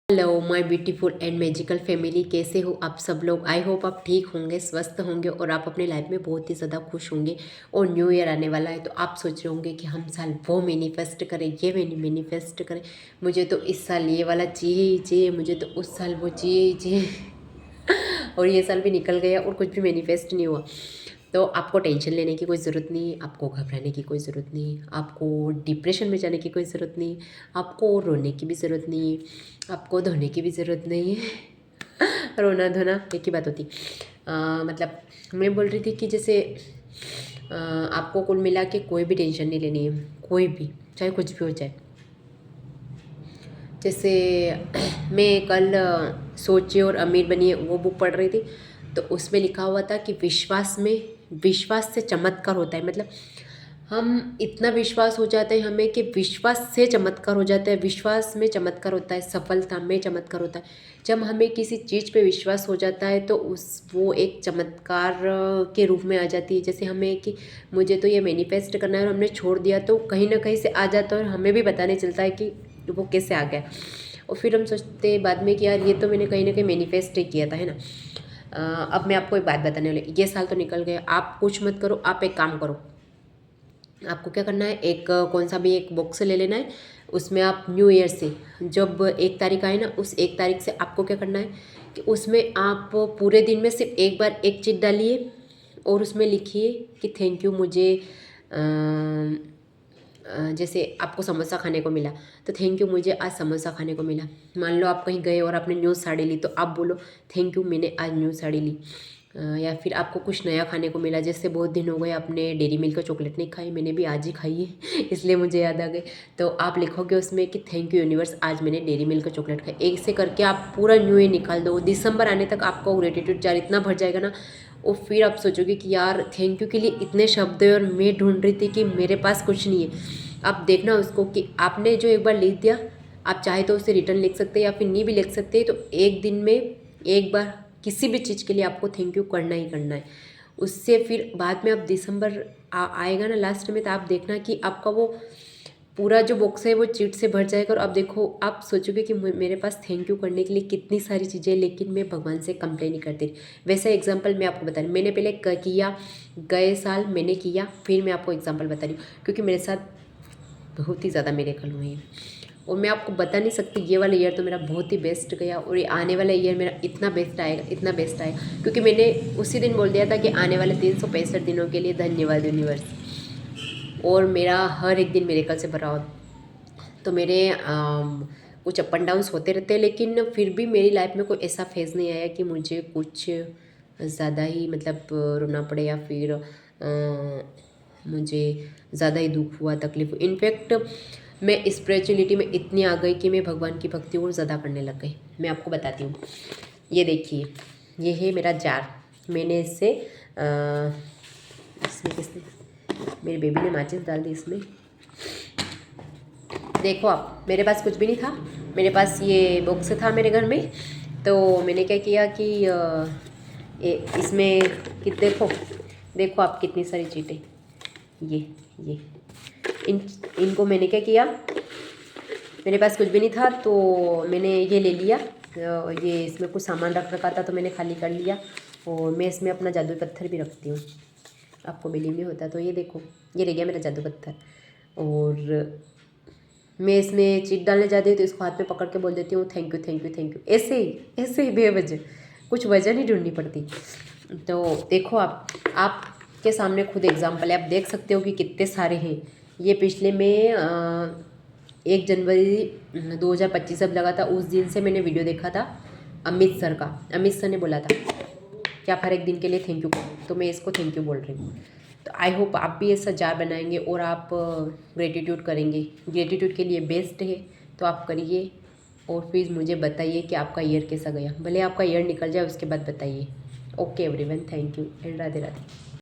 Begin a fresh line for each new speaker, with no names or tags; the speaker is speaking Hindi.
Hello my beautiful and magical family, कैसे हो आप सब लोग। आई होप आप ठीक होंगे, स्वस्थ होंगे और आप अपने लाइफ में बहुत ही ज़्यादा खुश होंगे। और न्यू ईयर आने वाला है तो आप सोच रहे होंगे कि हम साल वो मैनिफेस्ट करें, ये मैनिफेस्ट करें, मुझे तो इस साल ये वाला चाहिए ही चाहिए, मुझे तो उस साल वो चाहिए ही चाहिए। और ये साल भी निकल गया और कुछ भी मैनिफेस्ट नहीं हुआ। तो आपको टेंशन लेने की कोई ज़रूरत नहीं, आपको घबराने की कोई ज़रूरत नहीं, आपको डिप्रेशन में जाने की कोई ज़रूरत नहीं, आपको रोने की भी ज़रूरत नहीं है, आपको धोने की भी ज़रूरत नहीं है। रोना धोना एक ही बात होती। मतलब मैं बोल रही थी कि जैसे आपको कुल मिला के कोई भी टेंशन नहीं लेनी है, कोई भी, चाहे कुछ भी हो जाए। जैसे मैं कल सोचिए और अमीर बनिए वो बुक पढ़ रही थी, तो उसमें लिखा हुआ था कि विश्वास से चमत्कार होता है। मतलब हम इतना विश्वास हो जाता है हमें कि विश्वास से चमत्कार हो जाता है, विश्वास में चमत्कार होता है, सफलता में चमत्कार होता है। जब हमें किसी चीज़ पे विश्वास हो जाता है तो वो एक चमत्कार के रूप में आ जाती है। जैसे हमें कि मुझे तो ये मैनिफेस्ट करना है और हमने छोड़ दिया तो कहीं ना कहीं से आ जाता है और हमें भी पता नहीं चलता है कि वो कैसे आ गया। और फिर हम सोचते बाद में कि यार ये तो मैंने कहीं ना कहीं मैनिफेस्ट ही किया था, है ना। अब मैं आपको एक बात बताने वाली, ये साल तो निकल गया, आप कुछ मत करो, आप एक काम करो। आपको क्या करना है, एक कौन सा भी एक बॉक्स ले लेना है, उसमें आप न्यू ईयर से जब 1 तारीख आए ना, उस 1 तारीख से आपको क्या करना है कि उसमें आप पूरे दिन में सिर्फ एक बार एक चीज़ डालिए और उसमें लिखिए कि थैंक यू, मुझे जैसे आपको समोसा खाने को मिला तो थैंक यू, मुझे आज समोसा खाने को मिला। मान लो आप कहीं गए और आपने न्यू साड़ी ली तो आप बोलो थैंक यू, मैंने आज न्यू साड़ी ली। या फिर आपको कुछ नया खाने को मिला, जैसे बहुत दिन हो गए आपने डेयरी मिल्क का चॉकलेट नहीं खाई, मैंने भी आज ही खाई है इसलिए मुझे याद आ गई। तो आप लिखोगे उसमें कि थैंक यू यूनिवर्स, आज मैंने डेयरी मिल्क का चॉकलेट खाई। एक से करके आप पूरा न्यू ईयर निकाल दो, दिसंबर आने तक आपका ग्रेटिट्यूड जार इतना भर जाएगा ना। और फिर आप सोचोगे कि यार थैंक यू के लिए इतने शब्द है और मैं ढूंढ रही थी कि मेरे पास कुछ नहीं है। आप देखना उसको कि आपने जो एक बार लिख दिया, आप चाहे तो उसे रिटर्न लिख सकते हैं या फिर नहीं भी लिख सकते। तो एक दिन में एक बार किसी भी चीज़ के लिए आपको थैंक यू करना ही करना है। उससे फिर बाद में आप दिसंबर आएगा ना लास्ट में, तो आप देखना कि आपका वो पूरा जो बॉक्स है वो चीट से भर जाएगा। और आप देखो, आप सोचोगे कि मेरे पास थैंक यू करने के लिए कितनी सारी चीज़ें, लेकिन मैं भगवान से कंप्लेन नहीं करती। वैसा एग्जांपल मैं आपको बता रही हूँ, मैंने पहले किया, गए साल मैंने किया, फिर मैं आपको एग्जांपल बता रही हूँ क्योंकि मेरे साथ बहुत ही ज़्यादा मिरेकल हुए हैं। और मैं आपको बता नहीं सकती, ये वाला ईयर तो मेरा बहुत ही बेस्ट गया और ये आने वाला ईयर मेरा इतना बेस्ट आएगा, इतना बेस्ट आएगा, क्योंकि मैंने उसी दिन बोल दिया था कि आने वाले 365 दिनों के लिए धन्यवाद यूनिवर्स। और मेरा हर एक दिन मेरेकल से भरा हो। तो मेरे कुछ अप एंड डाउन्स होते रहते हैं, लेकिन फिर भी मेरी लाइफ में कोई ऐसा फेज़ नहीं आया कि मुझे कुछ ज़्यादा ही मतलब रोना पड़े या फिर मुझे ज़्यादा ही दुख हुआ, तकलीफ। इनफैक्ट मैं स्पिरिचुअलिटी में इतनी आ गई कि मैं भगवान की भक्ति और ज़्यादा करने लग गई। मैं आपको बताती हूँ, ये देखिए, ये है मेरा जार। मैंने इससे इसमें किसने, मेरी बेबी ने माचिस डाल दी इसमें। देखो आप, मेरे पास कुछ भी नहीं था, मेरे पास ये बॉक्स था मेरे घर में। तो मैंने क्या किया कि इसमें कि देखो आप कितनी सारी चीज़ें, ये इनको मैंने क्या किया, मेरे पास कुछ भी नहीं था तो मैंने ये ले लिया। ये इसमें कुछ सामान रख रखा था तो मैंने खाली कर लिया। और मैं इसमें अपना जादुई पत्थर भी रखती हूँ, आपको बिलीव नहीं होता तो ये देखो, ये रह गया मेरा जादू पत्थर। और मैं इसमें चीट डालने जाती हूँ तो इसको हाथ में पकड़ के बोल देती हूँ thank you thank you thank you, ऐसे ही बेवजह, कुछ वजह नहीं ढूंढनी पड़ती। तो देखो आपके सामने खुद एग्जाम्पल है, आप देख सकते हो कि कितने सारे हैं। ये पिछले में 1 जनवरी 2025 अब लगा था, उस दिन से मैंने वीडियो देखा था अमित सर का। अमित सर ने बोला था कि आप हर एक दिन के लिए थैंक यू करो, तो मैं इसको थैंक यू बोल रही हूँ। तो आई होप आप भी ऐसा जार बनाएंगे और आप ग्रेटिट्यूड करेंगे। ग्रेटिट्यूड के लिए बेस्ट है, तो आप करिए और फिर मुझे बताइए कि आपका ईयर कैसा गया। भले आपका ईयर निकल जाए उसके बाद बताइए। Okay everyone, thank you and Radhe Radhe.